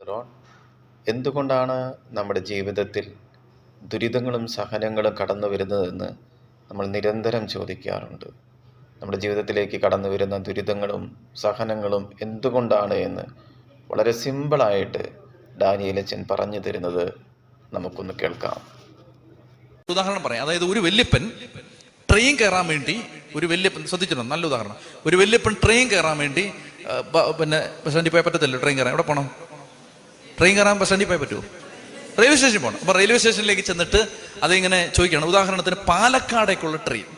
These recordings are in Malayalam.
റോൺ, എന്തുകൊണ്ടാണ് നമ്മുടെ ജീവിതത്തിൽ ദുരിതങ്ങളും സഹനങ്ങളും കടന്നു വരുന്നതെന്ന് നമ്മൾ നിരന്തരം ചോദിക്കാറുണ്ട്. നമ്മുടെ ജീവിതത്തിലേക്ക് കടന്നു വരുന്ന ദുരിതങ്ങളും സഹനങ്ങളും എന്തുകൊണ്ടാണ് എന്ന് വളരെ സിമ്പിളായിട്ട് ഡാനിയേലച്ചൻ പറഞ്ഞു തരുന്നത് നമുക്കൊന്ന് കേൾക്കാം. ഉദാഹരണം പറയാം. അതായത് ഒരു വല്യപ്പൻ ട്രെയിൻ കയറാൻ വേണ്ടി, ഒരു വല്യപ്പൻ ശ്രദ്ധിച്ചിട്ടുണ്ടോ? നല്ല ഉദാഹരണം. ഒരു വല്യപ്പൻ ട്രെയിൻ കയറാൻ വേണ്ടി പിന്നെ ബസ് സ്റ്റാൻഡിൽ പോയാൽ പറ്റത്തില്ല. ട്രെയിൻ കയറാൻ എവിടെ പോകണം? ട്രെയിൻ കയറാൻ ബസ് സ്റ്റാൻഡിൽ പോയാൽ പറ്റുമോ? റെയിൽവേ സ്റ്റേഷനിൽ പോകണം. അപ്പോൾ റെയിൽവേ സ്റ്റേഷനിലേക്ക് ചെന്നിട്ട് അതിങ്ങനെ ചോദിക്കണം. ഉദാഹരണത്തിന് പാലക്കാടേക്കുള്ള ട്രെയിൻ,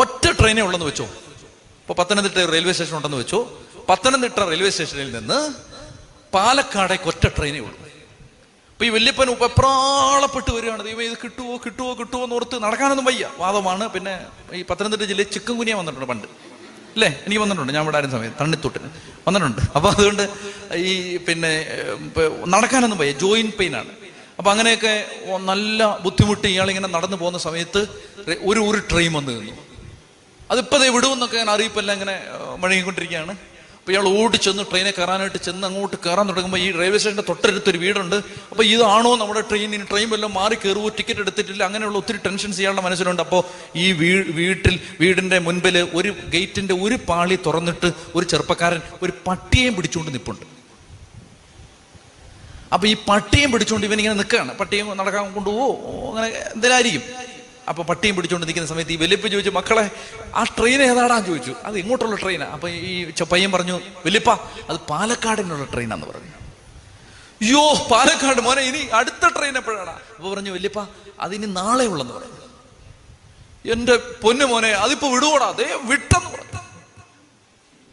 ഒറ്റ ട്രെയിനേ ഉള്ളെന്ന് വെച്ചോ. ഇപ്പോൾ പത്തനംതിട്ട റെയിൽവേ സ്റ്റേഷൻ ഉണ്ടെന്ന് വെച്ചോ. പത്തനംതിട്ട റെയിൽവേ സ്റ്റേഷനിൽ നിന്ന് പാലക്കാടേക്ക് ഒറ്റ ട്രെയിനേ ഉള്ളൂ. അപ്പൊ ഈ വല്യപ്പൻ വെപ്രാളപ്പെട്ട് വരികയാണ്. ദൈവം ഇത് കിട്ടുമോ എന്ന് ഓർത്ത് നടക്കാനൊന്നും വയ്യ, വാദമാണ്. പിന്നെ ഈ പത്തനംതിട്ട ജില്ലയിൽ ചിക്കൻ കുനിയ വന്നിട്ടുണ്ട് പണ്ട്, അല്ലേ? എനിക്ക് വന്നിട്ടുണ്ട്, ഞാൻ ഇവിടെ ആയിരുന്ന സമയത്ത് തണ്ണിത്തൊട്ടിന് വന്നിട്ടുണ്ട്. അപ്പൊ അതുകൊണ്ട് ഈ പിന്നെ നടക്കാനൊന്നും വയ്യ, ജോയിന്റ് പെയിൻ ആണ്. അപ്പൊ അങ്ങനെയൊക്കെ നല്ല ബുദ്ധിമുട്ട് ഇയാളിങ്ങനെ നടന്നു പോകുന്ന സമയത്ത് ഒരു ട്രെയിൻ വന്നു നിന്നു. അതിപ്പോ വിടുമെന്നൊക്കെ ഞാൻ അറിയിപ്പെല്ലാം ഇങ്ങനെ മഴങ്ങിക്കൊണ്ടിരിക്കുകയാണ്. അപ്പോൾ ഇയാൾ ഓടിച്ചെന്ന് ട്രെയിനെ കയറാനായിട്ട് ചെന്ന് അങ്ങോട്ട് കയറാൻ തുടങ്ങുമ്പോൾ ഈ റെയിൽവേ സ്റ്റേഷൻ്റെ തൊട്ടടുത്തൊരു വീടുണ്ട്. അപ്പോൾ ഇതാണോ നമ്മുടെ ട്രെയിൻ? ഇനി ട്രെയിൻ വല്ലതും മാറി കയറുമോ? ടിക്കറ്റ് എടുത്തിട്ടില്ല. അങ്ങനെയുള്ള ഒത്തിരി ടെൻഷൻസ് ഇയാളുടെ മനസ്സിലുണ്ട്. അപ്പോൾ ഈ വീടിൻ്റെ മുൻപിൽ ഒരു ഗേറ്റിൻ്റെ ഒരു പാളി തുറന്നിട്ട് ഒരു ചെറുപ്പക്കാരൻ ഒരു പട്ടിയെയും പിടിച്ചുകൊണ്ട് നിൽപ്പുണ്ട്. അപ്പോൾ ഈ പട്ടിയും പിടിച്ചുകൊണ്ട് ഇവനിങ്ങനെ നിൽക്കുകയാണ്. പട്ടിയും നടക്കാൻ കൊണ്ടുപോകുമോ അങ്ങനെ എന്തിനായിരിക്കും. അപ്പോൾ പട്ടിയും പിടിച്ചുകൊണ്ട് നിൽക്കുന്ന സമയത്ത് ഈ വല്യപ്പ ചോദിച്ചു, മക്കളെ ആ ട്രെയിൻ ഏതാടാന്ന് ചോദിച്ചു. അത് ഇങ്ങോട്ടുള്ള ട്രെയിനാണ്. അപ്പോൾ ഈ പയ്യൻ പറഞ്ഞു, വല്യപ്പ അത് പാലക്കാടിനുള്ള ട്രെയിനാന്ന് പറഞ്ഞു. അയ്യോ പാലക്കാട് മോനെ, ഇനി അടുത്ത ട്രെയിൻ എപ്പോഴാണ്? അപ്പോൾ പറഞ്ഞു, വല്യപ്പ അതിനി നാളെ ഉള്ളെന്ന് പറഞ്ഞു. എൻ്റെ പൊന്നു മോനെ, അതിപ്പോ വിടുവോടാ? വിട്ടെന്ന് പറഞ്ഞു.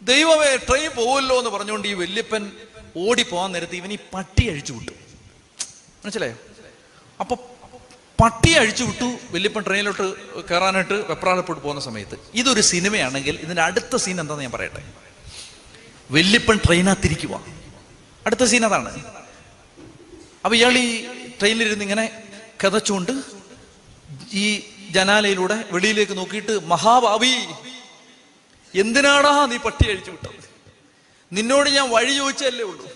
ദൈവമേ, ട്രെയിൻ പോവല്ലോ എന്ന് പറഞ്ഞുകൊണ്ട് ഈ വല്യപ്പൻ ഓടിപ്പോവാൻ നേരത്ത് ഇവൻ ഈ പട്ടി അഴിച്ചു വിട്ടു. മനസ്സിലായോ? അപ്പൊ പട്ടിയെ അഴിച്ചു വിട്ടു. വല്യപ്പൻ ട്രെയിനിലോട്ട് കയറാനായിട്ട് വെപ്രാളപ്പെട്ട് പോകുന്ന സമയത്ത്, ഇതൊരു സിനിമയാണെങ്കിൽ ഇതിന്റെ അടുത്ത സീൻ എന്താണെന്ന് ഞാൻ പറയട്ടെ. വല്യപ്പൻ ട്രെയിനകത്തിരിക്കുക, അടുത്ത സീൻ അതാണ്. അപ്പൊ ഇയാൾ ഈ ട്രെയിനിലിരുന്ന് ഇങ്ങനെ കഥച്ചുകൊണ്ട് ഈ ജനാലയിലൂടെ വെളിയിലേക്ക് നോക്കിയിട്ട്, മഹാഭാവി, എന്തിനാടാ നീ പട്ടി അഴിച്ചു വിട്ടത്? നിന്നോട് ഞാൻ വഴി ചോദിച്ചല്ലേ ഉള്ളൂ,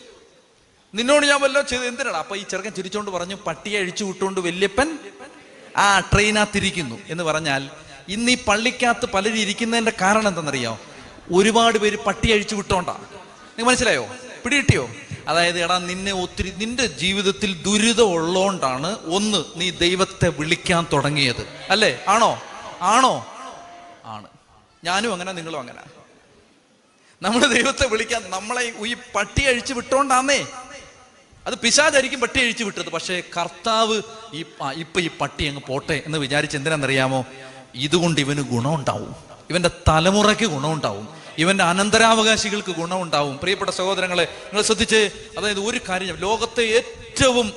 നിന്നോട് ഞാൻ വല്ലതും ചെയ്ത് എന്തിനാണ്? അപ്പൊ ഈ ചെറുക്കൻ ചിരിച്ചോണ്ട് പറഞ്ഞു, പട്ടിയെ അഴിച്ചു വിട്ടുകൊണ്ട് വല്യപ്പൻ ട്രെയിനകത്തിരിക്കുന്നു എന്ന് പറഞ്ഞാൽ, ഇന്ന് ഈ പള്ളിക്കകത്ത് പലരും ഇരിക്കുന്നതിന്റെ കാരണം എന്താണെന്നറിയോ? ഒരുപാട് പേര് പട്ടി അഴിച്ചു വിട്ടോണ്ടാ. നിങ്ങൾ മനസ്സിലായോ? പിടികിട്ടിയോ? അതായത് എടാ, നിന്റെ ജീവിതത്തിൽ ദുരിതം ഉള്ളോണ്ടാണ് ഒന്ന് നീ ദൈവത്തെ വിളിക്കാൻ തുടങ്ങിയത്, അല്ലേ? ആണോ? ആണ്. ഞാനും അങ്ങനെ, നിങ്ങളും അങ്ങനെ. നമ്മൾ ദൈവത്തെ വിളിക്കാൻ നമ്മളെ ഈ പട്ടി അഴിച്ചു വിട്ടോണ്ടാന്നേ. അത് പിശാചായിരിക്കും പട്ടി അഴിച്ചു വിട്ടത്. പക്ഷേ കർത്താവ് ഇപ്പൊ ഈ പട്ടി അങ്ങ് പോട്ടെ എന്ന് വിചാരിച്ച് എന്തിനാണെന്നറിയാമോ? ഇതുകൊണ്ട് ഇവന് ഗുണമുണ്ടാവും, ഇവന്റെ തലമുറയ്ക്ക് ഗുണമുണ്ടാവും, ഇവന്റെ അനന്തരാവകാശികൾക്ക് ഗുണമുണ്ടാവും. പ്രിയപ്പെട്ട സഹോദരങ്ങളെ, നിങ്ങൾ ശ്രദ്ധിച്ച്, അതായത് ഒരു കാര്യം, ലോകത്തെ ഏറ്റവും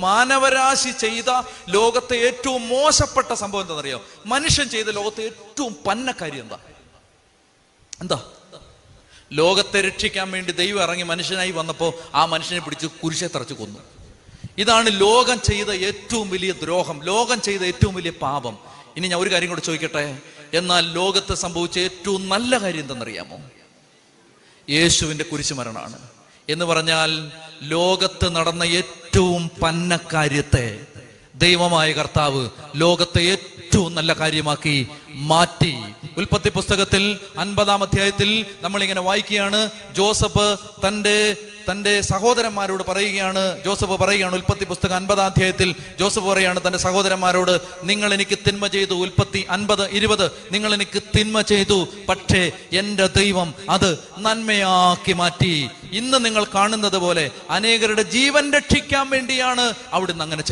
മാനവരാശി ചെയ്ത ലോകത്തെ ഏറ്റവും മോശപ്പെട്ട സംഭവം എന്താണെന്നറിയോ? മനുഷ്യൻ ചെയ്ത ലോകത്തെ ഏറ്റവും പന്ന കാര്യം എന്താ? ലോകത്തെ രക്ഷിക്കാൻ വേണ്ടി ദൈവം ഇറങ്ങി മനുഷ്യനായി വന്നപ്പോൾ ആ മനുഷ്യനെ പിടിച്ച് കുരിശെ തറച്ച് കൊന്നു. ഇതാണ് ലോകം ചെയ്ത ഏറ്റവും വലിയ ദ്രോഹം, ലോകം ചെയ്ത ഏറ്റവും വലിയ പാപം. ഇനി ഞാൻ ഒരു കാര്യം കൂടെ ചോദിക്കട്ടെ. എന്നാൽ ലോകത്ത് സംഭവിച്ച ഏറ്റവും നല്ല കാര്യം എന്തെന്നറിയാമോ? യേശുവിന്റെ കുരിശുമരണമാണ്. എന്ന് പറഞ്ഞാൽ ലോകത്ത് നടന്ന ഏറ്റവും പന്ന കാര്യത്തെ ദൈവമായ കർത്താവ് ലോകത്തെ ഏറ്റവും നല്ല കാര്യമാക്കി മാറ്റി. ഉൽപ്പത്തി പുസ്തകത്തിൽ 50-ാം അധ്യായത്തിൽ നമ്മളിങ്ങനെ വായിക്കുകയാണ്. ജോസഫ് തന്റെ സഹോദരന്മാരോട് പറയുകയാണ്. ഉൽപ്പത്തി പുസ്തകം 50-ാം അധ്യായത്തിൽ ജോസഫ് പറയാണ് തന്റെ സഹോദരന്മാരോട്, നിങ്ങൾ എനിക്ക് തിന്മ ചെയ്തു. ഉൽപ്പത്തി 50:20, നിങ്ങൾ എനിക്ക് തിന്മ ചെയ്തു, പക്ഷേ എൻ്റെ ദൈവം അത് നന്മയാക്കി മാറ്റി. ഇന്ന് നിങ്ങൾ കാണുന്നത് പോലെ അനേകരുടെ ജീവൻ രക്ഷിക്കാൻ വേണ്ടിയാണ് അവിടുന്ന് അങ്ങനെ ചെയ്യുന്നത്.